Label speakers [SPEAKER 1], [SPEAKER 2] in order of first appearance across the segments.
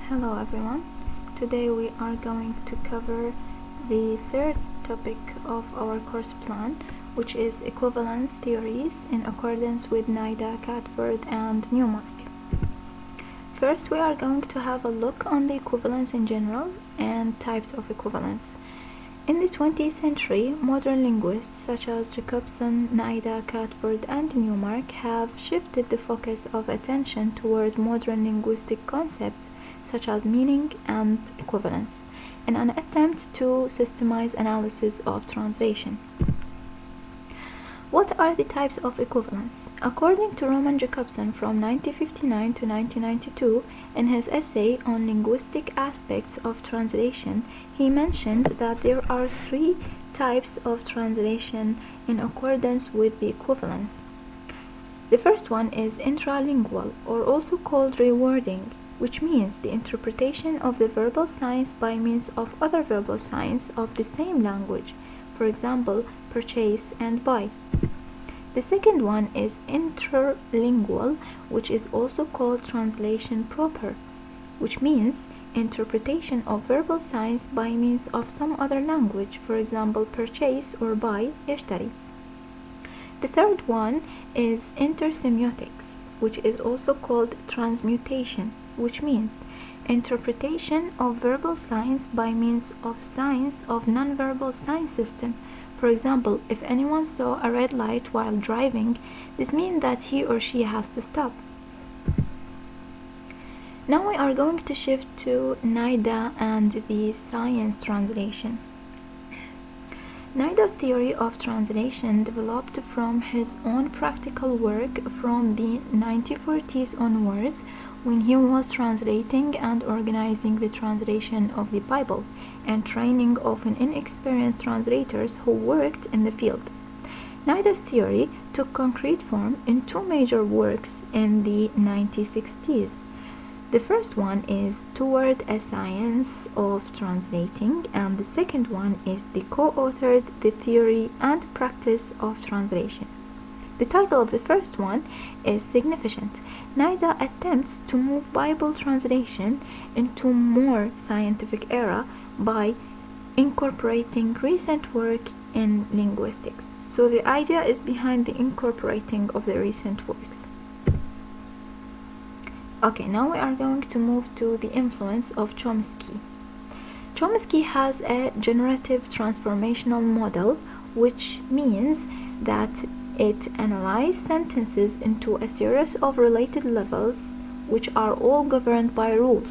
[SPEAKER 1] Hello everyone. Today we are going to cover the third topic of our course plan, which is equivalence theories in accordance with Nida, Ctford and Newmark. First, we are going to have a look on the equivalence in general and types of equivalence. In the 20th century, modern linguists such as Jacobson, Nida, Ctford and Newmark have shifted the focus of attention toward modern linguistic concepts such as meaning and equivalence, in an attempt to systemize analysis of translation. What are the types of equivalence? According to Roman Jacobson from 1959 to 1992, in his essay on linguistic aspects of translation, he mentioned that there are three types of translation in accordance with the equivalence. The first one is intralingual, or also called rewording, which means the interpretation of the verbal signs by means of other verbal signs of the same language, for example, purchase and buy. The second one is interlingual, which is also called translation proper, which means interpretation of verbal signs by means of some other language, for example, purchase or buy, يشتري. The third one is intersemiotics, which is also called transmutation, which means interpretation of verbal signs by means of signs of nonverbal sign system. For example, if anyone saw a red light while driving, this means that he or she has to stop. Now we are going to shift to Nida and the science translation. Nida's theory of translation developed from his own practical work from the 1940s onwards, when he was translating and organizing the translation of the Bible and training often inexperienced translators who worked in the field. Nida's theory took concrete form in two major works in the 1960s. The first one is Toward a Science of Translating, and the second one is the co-authored The Theory and Practice of Translation. The title of the first one is significant. Nida attempts to move Bible translation into more scientific era by incorporating recent work in linguistics. So the idea is behind the incorporating of the recent works. Okay, now we are going to move to the influence of Chomsky. Chomsky has a generative transformational model, which means that it analyzes sentences into a series of related levels, which are all governed by rules,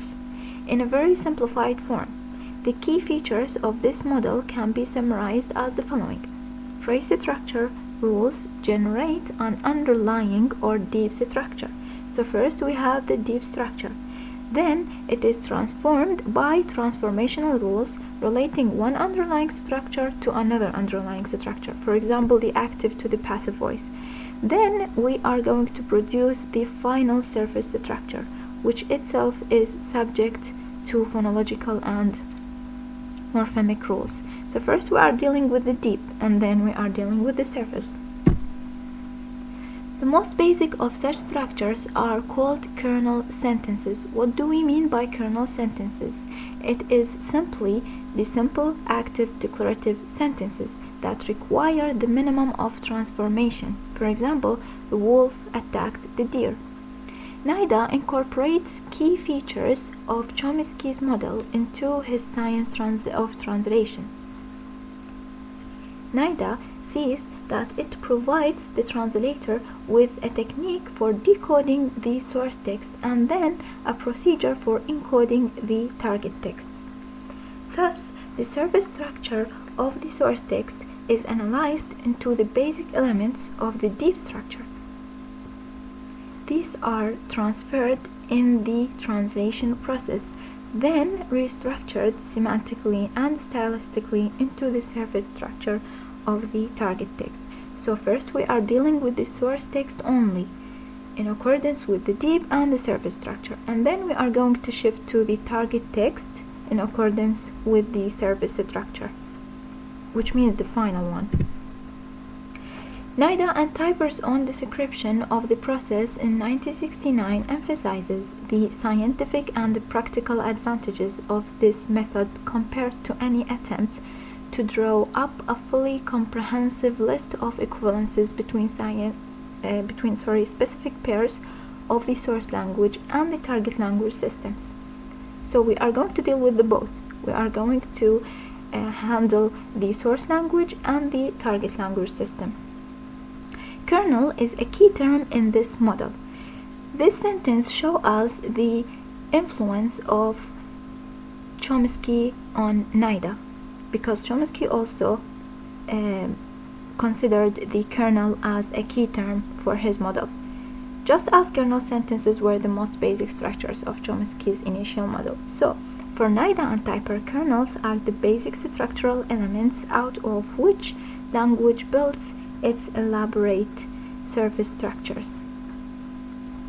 [SPEAKER 1] in a very simplified form. The key features of this model can be summarized as the following. Phrase structure rules generate an underlying or deep structure. So first we have the deep structure. Then it is transformed by transformational rules relating one underlying structure to another underlying structure. For example, the active to the passive voice. Then we are going to produce the final surface structure, which itself is subject to phonological and morphemic rules. So first we are dealing with the deep, and then we are dealing with the surface. The most basic of such structures are called kernel sentences. What do we mean by kernel sentences? It is simply the simple active declarative sentences that require the minimum of transformation. For example, the wolf attacked the deer. Nida incorporates key features of Chomsky's model into his science of translation. Nida sees that it provides the translator with a technique for decoding the source text and then a procedure for encoding the target text. Thus, the surface structure of the source text is analyzed into the basic elements of the deep structure. These are transferred in the translation process, then restructured semantically and stylistically into the surface structure of the target text. So first we are dealing with the source text only in accordance with the deep and the surface structure, and then we are going to shift to the target text in accordance with the surface structure, which means the final one. Nida and Typer's own description of the process in 1969 emphasizes the scientific and practical advantages of this method compared to any attempt to draw up a fully comprehensive list of equivalences between specific pairs of the source language and the target language systems. So we are going to deal with the both. We are going to handle the source language and the target language system. Kernel is a key term in this model. This sentence shows us the influence of Chomsky on Nida, because Chomsky also considered the kernel as a key term for his model, just as kernel sentences were the most basic structures of Chomsky's initial model. So, for Nida and Typer, kernels are the basic structural elements out of which language builds its elaborate surface structures.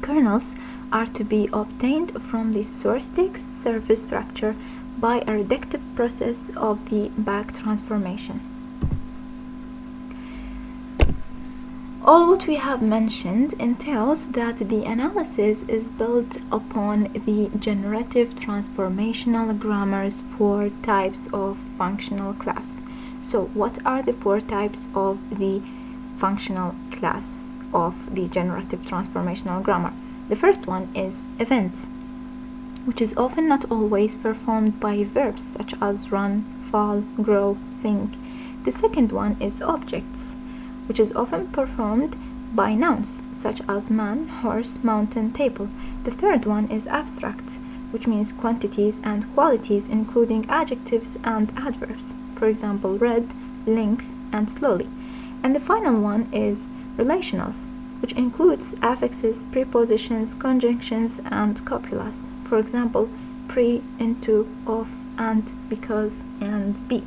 [SPEAKER 1] Kernels are to be obtained from the source text surface structure by a reductive process of the back transformation. All what we have mentioned entails that the analysis is built upon the generative transformational grammars for types of functional class. So what are the 4 types of the functional class of the generative transformational grammar? The first one is events, which is often not always performed by verbs such as run, fall, grow, think. The second one is objects, which is often performed by nouns such as man, horse, mountain, table. The third one is abstract, which means quantities and qualities including adjectives and adverbs, for example red, length, and slowly. And the final one is relationals, which includes affixes, prepositions, conjunctions, and copulas, for example pre, into, of, and, because, and be.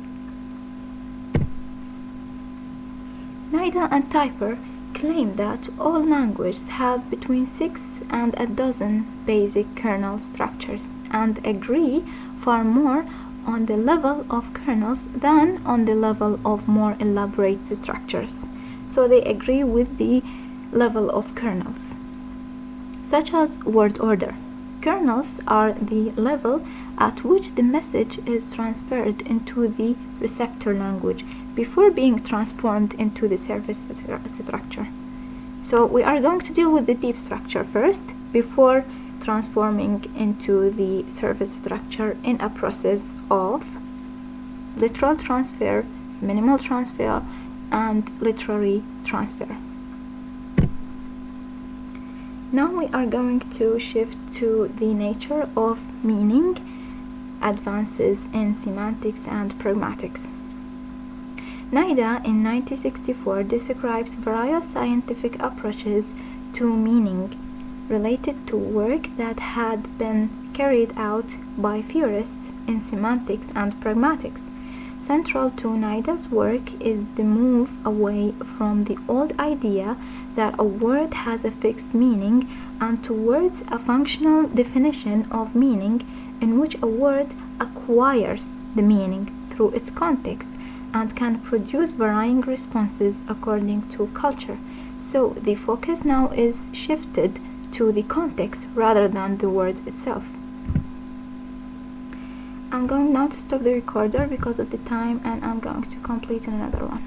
[SPEAKER 1] Nida and Typer claim that all languages have between 6 and a dozen basic kernel structures and agree far more on the level of kernels than on the level of more elaborate structures. So they agree with the level of kernels, such as word order. Kernels are the level at which the message is transferred into the receptor language before being transformed into the surface structure. So we are going to deal with the deep structure first before transforming into the surface structure in a process of literal transfer, minimal transfer, and literary transfer. Now we are going to shift to the nature of meaning, advances in semantics and pragmatics. Nida in 1964 describes various scientific approaches to meaning related to work that had been carried out by theorists in semantics and pragmatics. Central to Nida's work is the move away from the old idea that a word has a fixed meaning and towards a functional definition of meaning in which a word acquires the meaning through its context and can produce varying responses according to culture. So the focus now is shifted to the context rather than the word itself. I'm going now to stop the recorder because of the time, and I'm going to complete another one.